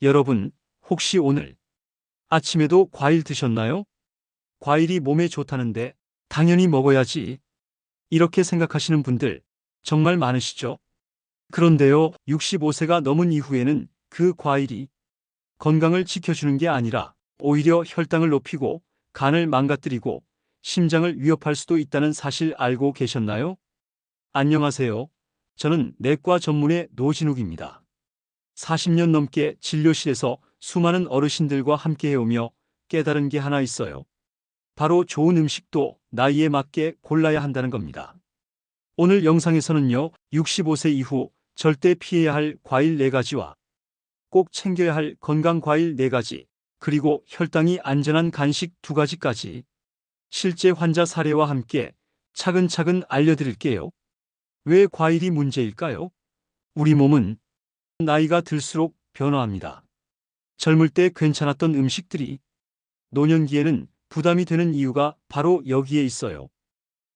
여러분, 혹시 오늘 아침에도 과일 드셨나요? 과일이 몸에 좋다는데 당연히 먹어야지. 이렇게 생각하시는 분들 정말 많으시죠? 그런데요, 65세가 넘은 이후에는 그 과일이 건강을 지켜주는 게 아니라 오히려 혈당을 높이고 간을 망가뜨리고 심장을 위협할 수도 있다는 사실 알고 계셨나요? 안녕하세요. 저는 내과 전문의 노진욱입니다. 40년 넘게 진료실에서 수많은 어르신들과 함께 해오며 깨달은 게 하나 있어요. 바로 좋은 음식도 나이에 맞게 골라야 한다는 겁니다. 오늘 영상에서는요, 65세 이후 절대 피해야 할 과일 4가지와 꼭 챙겨야 할 건강 과일 4가지, 그리고 혈당이 안전한 간식 2가지까지 실제 환자 사례와 함께 차근차근 알려드릴게요. 왜 과일이 문제일까요? 우리 몸은 나이가 들수록 변화합니다. 젊을 때 괜찮았던 음식들이 노년기에는 부담이 되는 이유가 바로 여기에 있어요.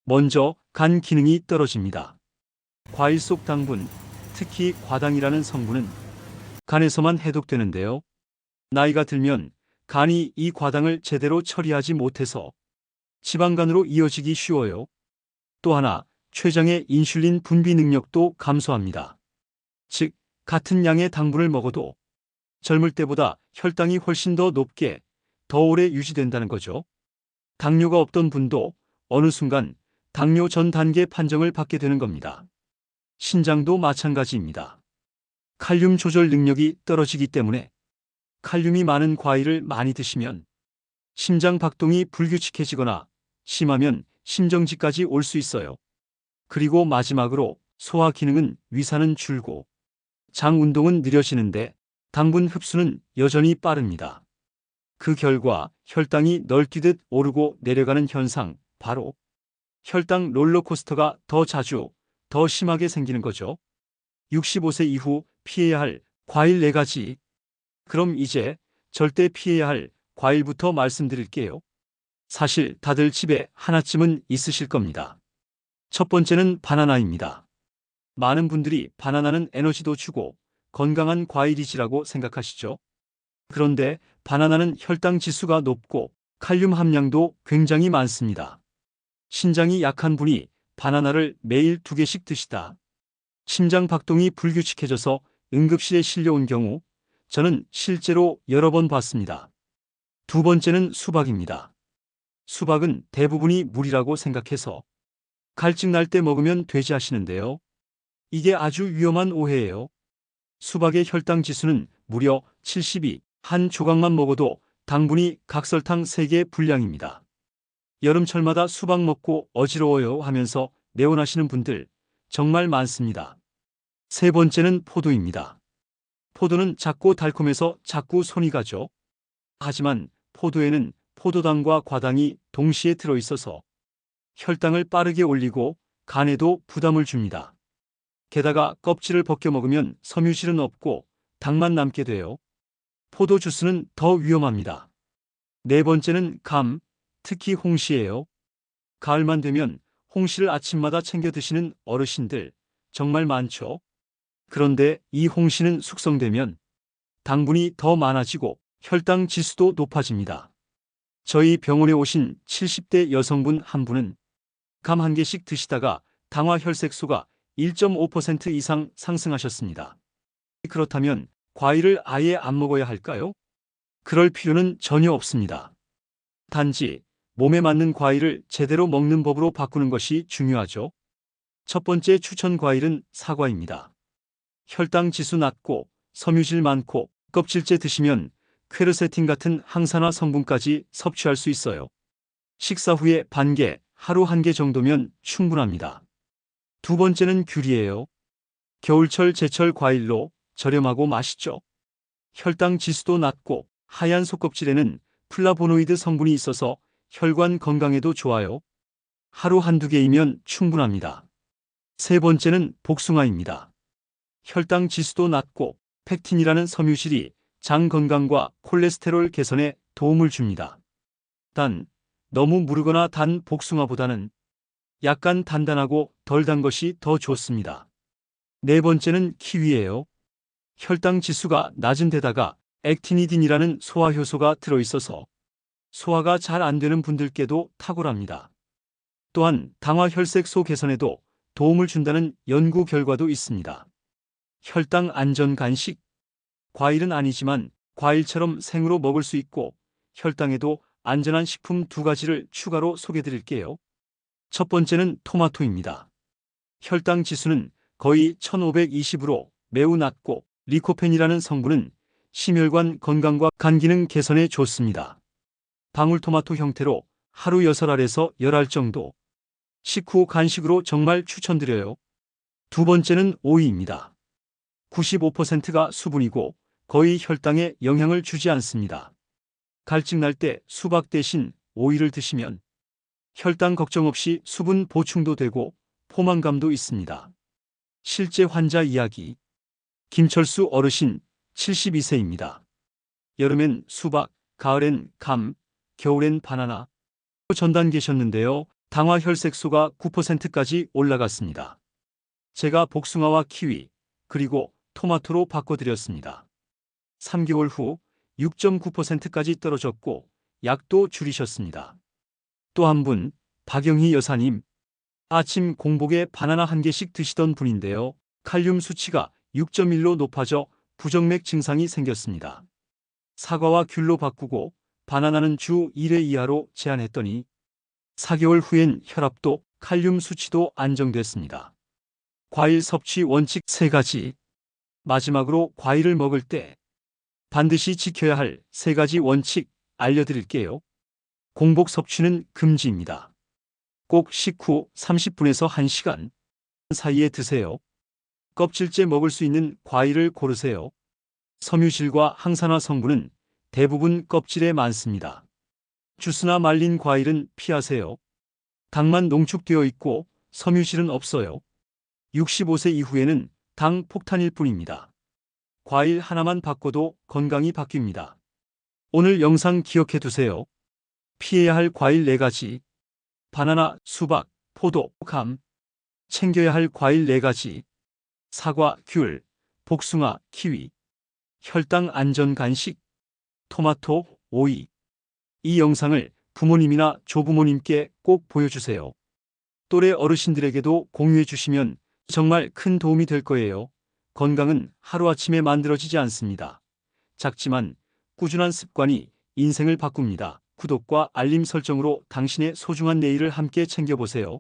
먼저 간 기능이 떨어집니다. 과일 속 당분, 특히 과당이라는 성분은 간에서만 해독되는데요. 나이가 들면 간이 이 과당을 제대로 처리하지 못해서 지방간으로 이어지기 쉬워요. 또 하나, 췌장의 인슐린 분비 능력도 감소합니다. 즉, 같은 양의 당분을 먹어도 젊을 때보다 혈당이 훨씬 더 높게, 더 오래 유지된다는 거죠. 당뇨가 없던 분도 어느 순간 당뇨 전 단계 판정을 받게 되는 겁니다. 신장도 마찬가지입니다. 칼륨 조절 능력이 떨어지기 때문에 칼륨이 많은 과일을 많이 드시면 심장 박동이 불규칙해지거나 심하면 심정지까지 올 수 있어요. 그리고 마지막으로 소화 기능은 위산은 줄고 장 운동은 느려지는데 당분 흡수는 여전히 빠릅니다. 그 결과 혈당이 널뛰듯 오르고 내려가는 현상, 바로 혈당 롤러코스터가 더 자주, 더 심하게 생기는 거죠. 65세 이후 피해야 할 과일 4가지. 그럼 이제 절대 피해야 할 과일부터 말씀드릴게요. 사실 다들 집에 하나쯤은 있으실 겁니다. 첫 번째는 바나나입니다. 많은 분들이 바나나는 에너지도 주고 건강한 과일이지라고 생각하시죠? 그런데 바나나는 혈당 지수가 높고 칼륨 함량도 굉장히 많습니다. 신장이 약한 분이 바나나를 매일 2개씩 드시다 심장 박동이 불규칙해져서 응급실에 실려온 경우 저는 실제로 여러 번 봤습니다. 두 번째는 수박입니다. 수박은 대부분이 물이라고 생각해서 갈증 날 때 먹으면 되지 하시는데요. 이게 아주 위험한 오해예요. 수박의 혈당 지수는 무려 72, 한 조각만 먹어도 당분이 각설탕 3개 분량입니다. 여름철마다 수박 먹고 어지러워요 하면서 내원하시는 분들 정말 많습니다. 세 번째는 포도입니다. 포도는 작고 달콤해서 자꾸 손이 가죠. 하지만 포도에는 포도당과 과당이 동시에 들어있어서 혈당을 빠르게 올리고 간에도 부담을 줍니다. 게다가 껍질을 벗겨 먹으면 섬유질은 없고 당만 남게 돼요. 포도 주스는 더 위험합니다. 네 번째는 감, 특히 홍시예요. 가을만 되면 홍시를 아침마다 챙겨 드시는 어르신들 정말 많죠. 그런데 이 홍시는 숙성되면 당분이 더 많아지고 혈당 지수도 높아집니다. 저희 병원에 오신 70대 여성분 한 분은 감 1개씩 드시다가 당화 혈색소가 1.5% 이상 상승하셨습니다. 그렇다면 과일을 아예 안 먹어야 할까요? 그럴 필요는 전혀 없습니다. 단지 몸에 맞는 과일을 제대로 먹는 법으로 바꾸는 것이 중요하죠. 첫 번째 추천 과일은 사과입니다. 혈당 지수 낮고 섬유질 많고 껍질째 드시면 퀘르세틴 같은 항산화 성분까지 섭취할 수 있어요. 식사 후에 반개, 하루 1개 정도면 충분합니다. 두 번째는 귤이에요. 겨울철 제철 과일로 저렴하고 맛있죠. 혈당 지수도 낮고 하얀 속껍질에는 플라보노이드 성분이 있어서 혈관 건강에도 좋아요. 하루 1~2개이면 충분합니다. 세 번째는 복숭아입니다. 혈당 지수도 낮고 펙틴이라는 섬유질이 장 건강과 콜레스테롤 개선에 도움을 줍니다. 단, 너무 무르거나 단 복숭아보다는 약간 단단하고 덜 단 것이 더 좋습니다. 네 번째는 키위예요. 혈당 지수가 낮은 데다가 액티니딘이라는 소화 효소가 들어있어서 소화가 잘 안 되는 분들께도 탁월합니다. 또한 당화 혈색소 개선에도 도움을 준다는 연구 결과도 있습니다. 혈당 안전 간식. 과일은 아니지만 과일처럼 생으로 먹을 수 있고 혈당에도 안전한 식품 두 가지를 추가로 소개드릴게요. 첫 번째는 토마토입니다. 혈당 지수는 거의 1520으로 매우 낮고 리코펜이라는 성분은 심혈관 건강과 간 기능 개선에 좋습니다. 방울토마토 형태로 하루 6알에서 10알 정도. 식후 간식으로 정말 추천드려요. 두 번째는 오이입니다. 95%가 수분이고 거의 혈당에 영향을 주지 않습니다. 갈증 날 때 수박 대신 오이를 드시면 혈당 걱정 없이 수분 보충도 되고 포만감도 있습니다. 실제 환자 이야기. 김철수 어르신 72세입니다. 여름엔 수박, 가을엔 감, 겨울엔 바나나. 전단 계셨는데요. 당화 혈색소가 9%까지 올라갔습니다. 제가 복숭아와 키위, 그리고 토마토로 바꿔드렸습니다. 3개월 후 6.9%까지 떨어졌고 약도 줄이셨습니다. 또 한 분, 박영희 여사님. 아침 공복에 바나나 한 개씩 드시던 분인데요. 칼륨 수치가 6.1로 높아져 부정맥 증상이 생겼습니다. 사과와 귤로 바꾸고 바나나는 주 1회 이하로 제한했더니 4개월 후엔 혈압도 칼륨 수치도 안정됐습니다. 과일 섭취 원칙 3가지. 마지막으로 과일을 먹을 때 반드시 지켜야 할 3가지 원칙 알려드릴게요. 공복 섭취는 금지입니다. 꼭 식후 30분에서 1시간 사이에 드세요. 껍질째 먹을 수 있는 과일을 고르세요. 섬유질과 항산화 성분은 대부분 껍질에 많습니다. 주스나 말린 과일은 피하세요. 당만 농축되어 있고 섬유질은 없어요. 65세 이후에는 당 폭탄일 뿐입니다. 과일 하나만 바꿔도 건강이 바뀝니다. 오늘 영상 기억해 두세요. 피해야 할 과일 4가지. 바나나, 수박, 포도, 감. 챙겨야 할 과일 4가지. 사과, 귤, 복숭아, 키위. 혈당 안전 간식, 토마토, 오이. 이 영상을 부모님이나 조부모님께 꼭 보여주세요. 또래 어르신들에게도 공유해 주시면 정말 큰 도움이 될 거예요. 건강은 하루아침에 만들어지지 않습니다. 작지만 꾸준한 습관이 인생을 바꿉니다. 구독과 알림 설정으로 당신의 소중한 내일을 함께 챙겨보세요.